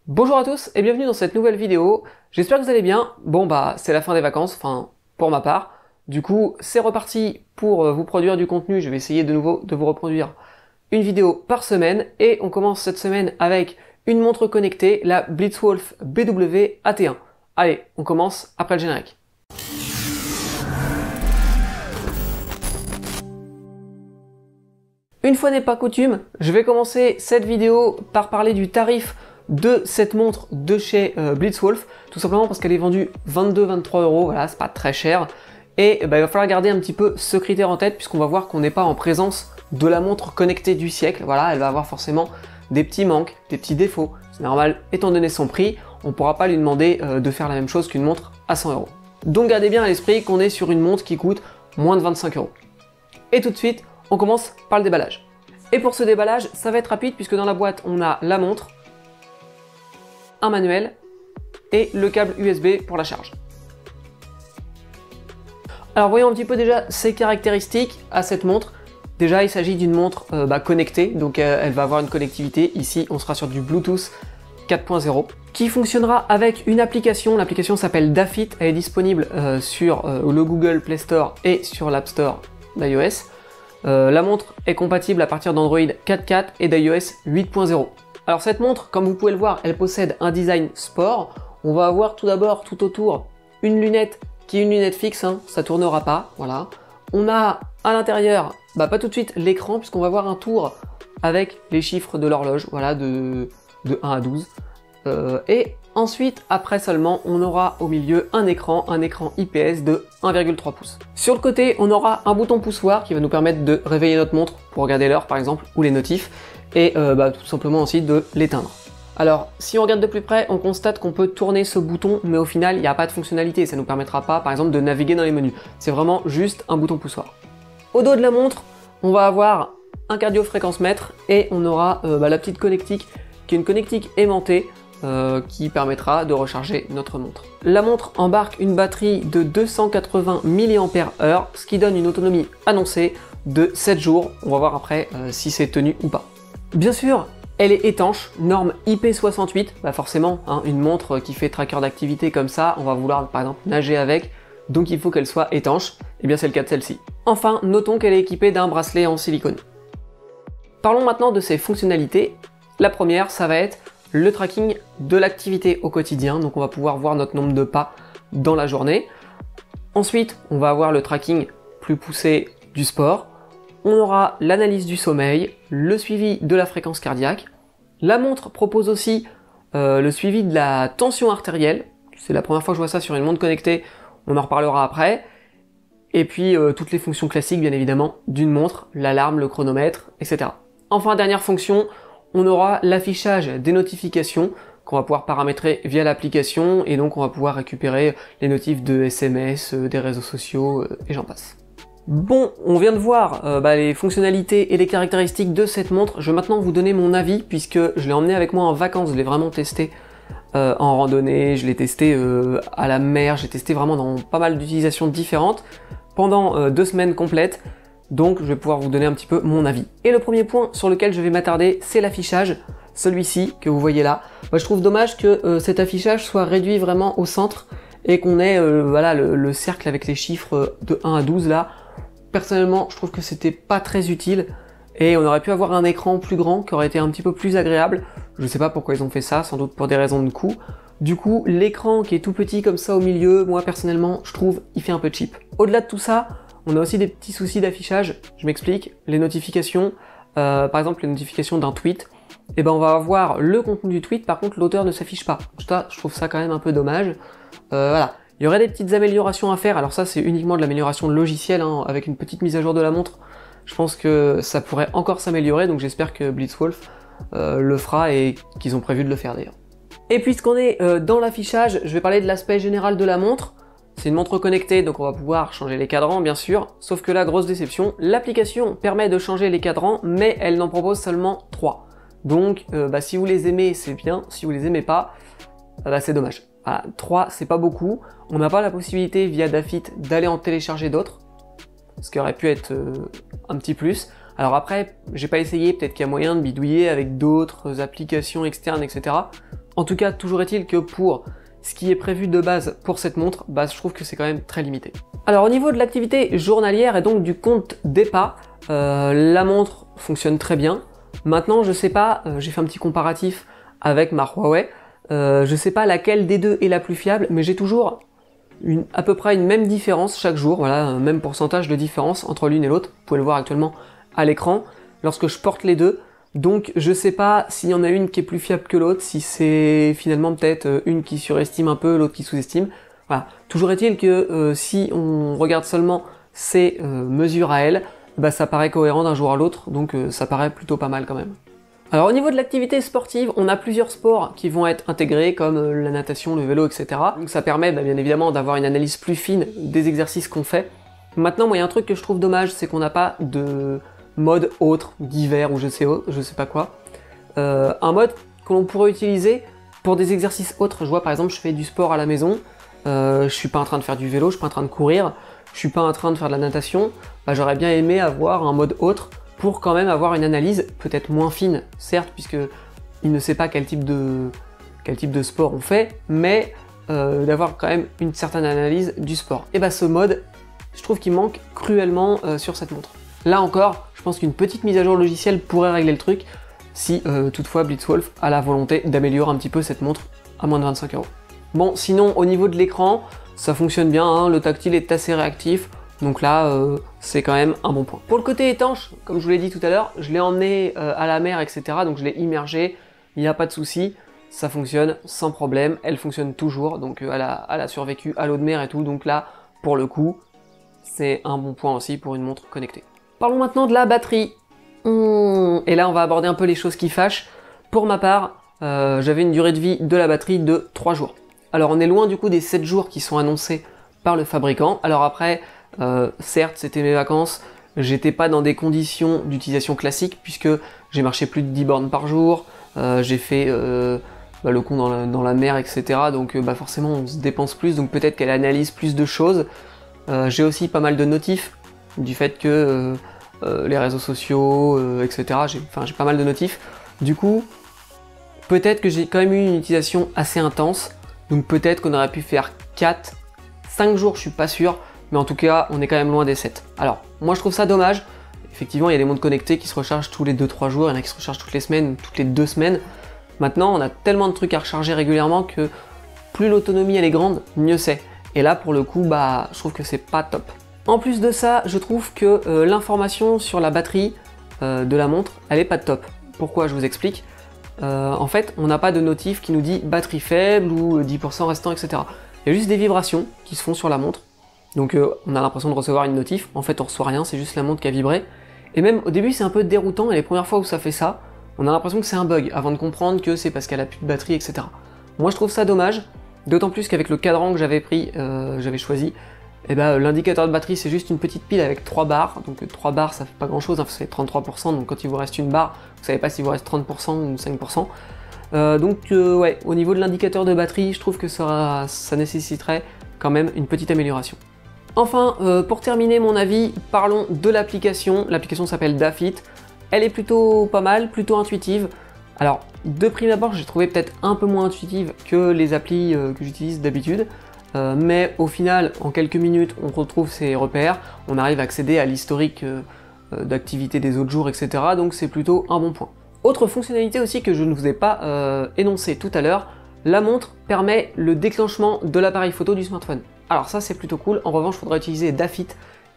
Bonjour à tous et bienvenue dans cette nouvelle vidéo. J'espère que vous allez bien. Bon bah c'est la fin des vacances, enfin pour ma part. Du coup c'est reparti pour vous produire du contenu. Je vais essayer de nouveau de vous reproduire une vidéo par semaine. Et on commence cette semaine avec une montre connectée, la Blitzwolf BW AT1. Allez, on commence après le générique. Une fois n'est pas coutume, je vais commencer cette vidéo par parler du tarif de cette montre de chez Blitzwolf, tout simplement parce qu'elle est vendue 22-23 €, voilà, c'est pas très cher. Et bah, il va falloir garder un petit peu ce critère en tête, puisqu'on va voir qu'on n'est pas en présence de la montre connectée du siècle. Voilà, elle va avoir forcément des petits manques, des petits défauts. C'est normal, étant donné son prix, on ne pourra pas lui demander de faire la même chose qu'une montre à 100 €. Donc gardez bien à l'esprit qu'on est sur une montre qui coûte moins de 25 €. Et tout de suite, on commence par le déballage. Et pour ce déballage, ça va être rapide puisque dans la boîte, on a la montre, un manuel et le câble USB pour la charge. Alors voyons un petit peu déjà ses caractéristiques à cette montre. Déjà, il s'agit d'une montre connectée, donc elle va avoir une connectivité. Ici, on sera sur du Bluetooth 4.0 qui fonctionnera avec une application. L'application s'appelle Dafit, elle est disponible sur le Google Play Store et sur l'App Store d'iOS. La montre est compatible à partir d'Android 4.4 et d'iOS 8.0. Alors cette montre, comme vous pouvez le voir, elle possède un design sport. On va avoir tout d'abord tout autour une lunette qui est une lunette fixe, hein, ça tournera pas, voilà. On a à l'intérieur, pas tout de suite l'écran puisqu'on va voir un tour avec les chiffres de l'horloge, voilà, de 1 à 12. Et ensuite, après seulement, on aura au milieu un écran IPS de 1,3 pouces. Sur le côté, on aura un bouton poussoir qui va nous permettre de réveiller notre montre pour regarder l'heure par exemple, ou les notifs, et tout simplement aussi de l'éteindre. Alors, si on regarde de plus près, on constate qu'on peut tourner ce bouton, mais au final, il n'y a pas de fonctionnalité, ça ne nous permettra pas, par exemple, de naviguer dans les menus. C'est vraiment juste un bouton poussoir. Au dos de la montre, on va avoir un cardio-fréquence-mètre, et on aura la petite connectique, qui est une connectique aimantée, qui permettra de recharger notre montre. La montre embarque une batterie de 280 mAh, ce qui donne une autonomie annoncée de 7 jours. On va voir après si c'est tenu ou pas. Bien sûr, elle est étanche, norme IP68, forcément, hein, une montre qui fait tracker d'activité comme ça, on va vouloir par exemple nager avec, donc il faut qu'elle soit étanche, et bien c'est le cas de celle-ci. Enfin, notons qu'elle est équipée d'un bracelet en silicone. Parlons maintenant de ses fonctionnalités. La première, ça va être le tracking de l'activité au quotidien, donc on va pouvoir voir notre nombre de pas dans la journée. Ensuite, on va avoir le tracking plus poussé du sport. On aura l'analyse du sommeil, le suivi de la fréquence cardiaque. La montre propose aussi le suivi de la tension artérielle. C'est la première fois que je vois ça sur une montre connectée, on en reparlera après. Et puis toutes les fonctions classiques bien évidemment d'une montre, l'alarme, le chronomètre, etc. Enfin, dernière fonction, on aura l'affichage des notifications qu'on va pouvoir paramétrer via l'application et donc on va pouvoir récupérer les notifs de SMS, des réseaux sociaux et j'en passe. Bon, on vient de voir les fonctionnalités et les caractéristiques de cette montre. Je vais maintenant vous donner mon avis puisque je l'ai emmené avec moi en vacances, je l'ai vraiment testé en randonnée, je l'ai testé à la mer, j'ai testé vraiment dans pas mal d'utilisations différentes pendant 2 semaines complètes. Donc je vais pouvoir vous donner un petit peu mon avis. Et le premier point sur lequel je vais m'attarder, c'est l'affichage, celui-ci que vous voyez là. Je trouve dommage que cet affichage soit réduit vraiment au centre et qu'on ait le cercle avec les chiffres de 1 à 12 là. Personnellement, je trouve que c'était pas très utile et on aurait pu avoir un écran plus grand qui aurait été un petit peu plus agréable. Je sais pas pourquoi ils ont fait ça, sans doute pour des raisons de coût. Du coup, l'écran qui est tout petit comme ça au milieu, moi personnellement, je trouve il fait un peu cheap. Au-delà de tout ça, on a aussi des petits soucis d'affichage, je m'explique. Les notifications, par exemple les notifications d'un tweet, on va avoir le contenu du tweet, par contre l'auteur ne s'affiche pas. Ça, je trouve ça quand même un peu dommage. Voilà. Il y aurait des petites améliorations à faire, alors ça c'est uniquement de l'amélioration logicielle, hein, avec une petite mise à jour de la montre. Je pense que ça pourrait encore s'améliorer, donc j'espère que Blitzwolf le fera et qu'ils ont prévu de le faire d'ailleurs. Et puisqu'on est dans l'affichage, je vais parler de l'aspect général de la montre. C'est une montre connectée, donc on va pouvoir changer les cadrans bien sûr, sauf que là, grosse déception, l'application permet de changer les cadrans, mais elle n'en propose seulement 3. Donc si vous les aimez, c'est bien, si vous les aimez pas, c'est dommage. Voilà, 3 c'est pas beaucoup, on n'a pas la possibilité via Dafit d'aller en télécharger d'autres, ce qui aurait pu être un petit plus. Alors après, j'ai pas essayé, peut-être qu'il y a moyen de bidouiller avec d'autres applications externes, etc. En tout cas, toujours est-il que pour ce qui est prévu de base pour cette montre, bah, je trouve que c'est quand même très limité. Alors au niveau de l'activité journalière et donc du compte des pas, la montre fonctionne très bien. Maintenant, je sais pas, j'ai fait un petit comparatif avec ma Huawei, je sais pas laquelle des deux est la plus fiable, mais j'ai toujours à peu près une même différence chaque jour, voilà, un même pourcentage de différence entre l'une et l'autre. Vous pouvez le voir actuellement à l'écran, lorsque je porte les deux. Donc je sais pas s'il y en a une qui est plus fiable que l'autre, si c'est finalement peut-être une qui surestime un peu, l'autre qui sous-estime. Voilà. Toujours est-il que si on regarde seulement ces mesures à elles, bah, ça paraît cohérent d'un jour à l'autre, donc ça paraît plutôt pas mal quand même. Alors au niveau de l'activité sportive, on a plusieurs sports qui vont être intégrés comme la natation, le vélo, etc. Donc ça permet bien évidemment d'avoir une analyse plus fine des exercices qu'on fait. Maintenant, moi il y a un truc que je trouve dommage, c'est qu'on n'a pas de mode autre, divers ou je sais pas quoi. Un mode que l'on pourrait utiliser pour des exercices autres. Je vois par exemple, je fais du sport à la maison, je suis pas en train de faire du vélo, je suis pas en train de courir, je suis pas en train de faire de la natation. Bah, j'aurais bien aimé avoir un mode autre pour quand même avoir une analyse peut-être moins fine, certes, puisque il ne sait pas quel type de sport on fait, mais d'avoir quand même une certaine analyse du sport. Et bah ce mode, je trouve qu'il manque cruellement sur cette montre. Là encore, je pense qu'une petite mise à jour logicielle pourrait régler le truc, si toutefois Blitzwolf a la volonté d'améliorer un petit peu cette montre à moins de 25 €. Bon, sinon au niveau de l'écran, ça fonctionne bien, hein, le tactile est assez réactif. Donc là, c'est quand même un bon point. Pour le côté étanche, comme je vous l'ai dit tout à l'heure, je l'ai emmené à la mer, etc. Donc je l'ai immergé, il n'y a pas de souci, ça fonctionne sans problème, elle fonctionne toujours, donc elle a survécu à l'eau de mer et tout, donc là, pour le coup, c'est un bon point aussi pour une montre connectée. Parlons maintenant de la batterie. Et là, on va aborder un peu les choses qui fâchent. Pour ma part, j'avais une durée de vie de la batterie de 3 jours. Alors on est loin du coup des 7 jours qui sont annoncés par le fabricant. Alors après, certes, c'était mes vacances, j'étais pas dans des conditions d'utilisation classiques puisque j'ai marché plus de 10 bornes par jour, j'ai fait le con dans la mer, etc. Donc forcément on se dépense plus, donc peut-être qu'elle analyse plus de choses. J'ai aussi pas mal de notifs du fait que les réseaux sociaux, etc. J'ai pas mal de notifs. Du coup, peut-être que j'ai quand même eu une utilisation assez intense, donc peut-être qu'on aurait pu faire 4, 5 jours, je suis pas sûr. Mais en tout cas, on est quand même loin des 7. Alors, moi je trouve ça dommage. Effectivement, il y a des montres connectées qui se rechargent tous les 2-3 jours, il y en a qui se rechargent toutes les semaines, toutes les 2 semaines. Maintenant, on a tellement de trucs à recharger régulièrement que plus l'autonomie elle est grande, mieux c'est. Et là, pour le coup, je trouve que c'est pas top. En plus de ça, je trouve que l'information sur la batterie de la montre, elle est pas top. Pourquoi? Je vous explique. En fait, on n'a pas de notif qui nous dit batterie faible ou 10% restant, etc. Il y a juste des vibrations qui se font sur la montre. Donc on a l'impression de recevoir une notif, en fait on reçoit rien, c'est juste la montre qui a vibré. Et même au début c'est un peu déroutant, et les premières fois où ça fait ça, on a l'impression que c'est un bug, avant de comprendre que c'est parce qu'elle a plus de batterie, etc. Moi je trouve ça dommage, d'autant plus qu'avec le cadran que j'avais choisi, l'indicateur de batterie c'est juste une petite pile avec 3 barres, donc 3 barres ça fait pas grand chose, hein, c'est 33%, donc quand il vous reste une barre, vous savez pas s'il vous reste 30% ou 5%. Ouais, au niveau de l'indicateur de batterie, je trouve que ça nécessiterait quand même une petite amélioration. Enfin, pour terminer mon avis, parlons de l'application. L'application s'appelle Dafit. Elle est plutôt pas mal, plutôt intuitive. Alors, de prime abord, j'ai trouvé peut-être un peu moins intuitive que les applis que j'utilise d'habitude. Mais au final, en quelques minutes, on retrouve ses repères. On arrive à accéder à l'historique d'activité des autres jours, etc. Donc c'est plutôt un bon point. Autre fonctionnalité aussi que je ne vous ai pas énoncé tout à l'heure, la montre permet le déclenchement de l'appareil photo du smartphone. Alors ça c'est plutôt cool, en revanche il faudra utiliser Dafit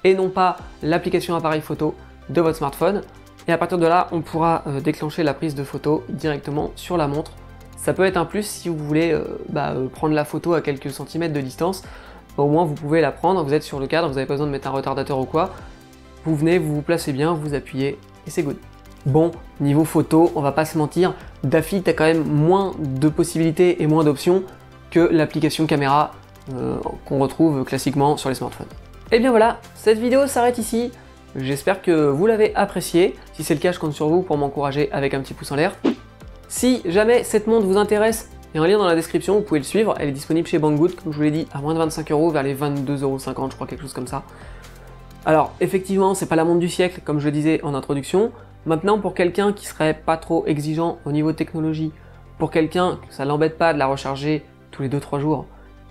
et non pas l'application appareil photo de votre smartphone. Et à partir de là, on pourra déclencher la prise de photo directement sur la montre. Ça peut être un plus si vous voulez prendre la photo à quelques centimètres de distance. Au moins vous pouvez la prendre, vous êtes sur le cadre, vous n'avez pas besoin de mettre un retardateur ou quoi. Vous venez, vous vous placez bien, vous appuyez et c'est good. Bon, niveau photo, on va pas se mentir, Dafit a quand même moins de possibilités et moins d'options que l'application caméra qu'on retrouve classiquement sur les smartphones. Et bien voilà, cette vidéo s'arrête ici. J'espère que vous l'avez appréciée. Si c'est le cas, je compte sur vous pour m'encourager avec un petit pouce en l'air. Si jamais cette montre vous intéresse, il y a un lien dans la description, vous pouvez le suivre. Elle est disponible chez Banggood, comme je vous l'ai dit, à moins de 25 €, vers les 22,50 €, je crois, quelque chose comme ça. Alors, effectivement, c'est pas la montre du siècle, comme je le disais en introduction. Maintenant, pour quelqu'un qui serait pas trop exigeant au niveau de technologie, pour quelqu'un, ça l'embête pas de la recharger tous les 2-3 jours,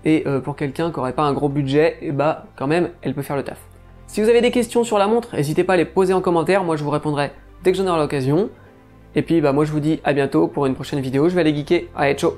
et pour quelqu'un qui n'aurait pas un gros budget, et bah quand même, elle peut faire le taf. Si vous avez des questions sur la montre, n'hésitez pas à les poser en commentaire, moi je vous répondrai dès que j'en aurai l'occasion. Et puis bah moi je vous dis à bientôt pour une prochaine vidéo, je vais aller geeker, allez ciao.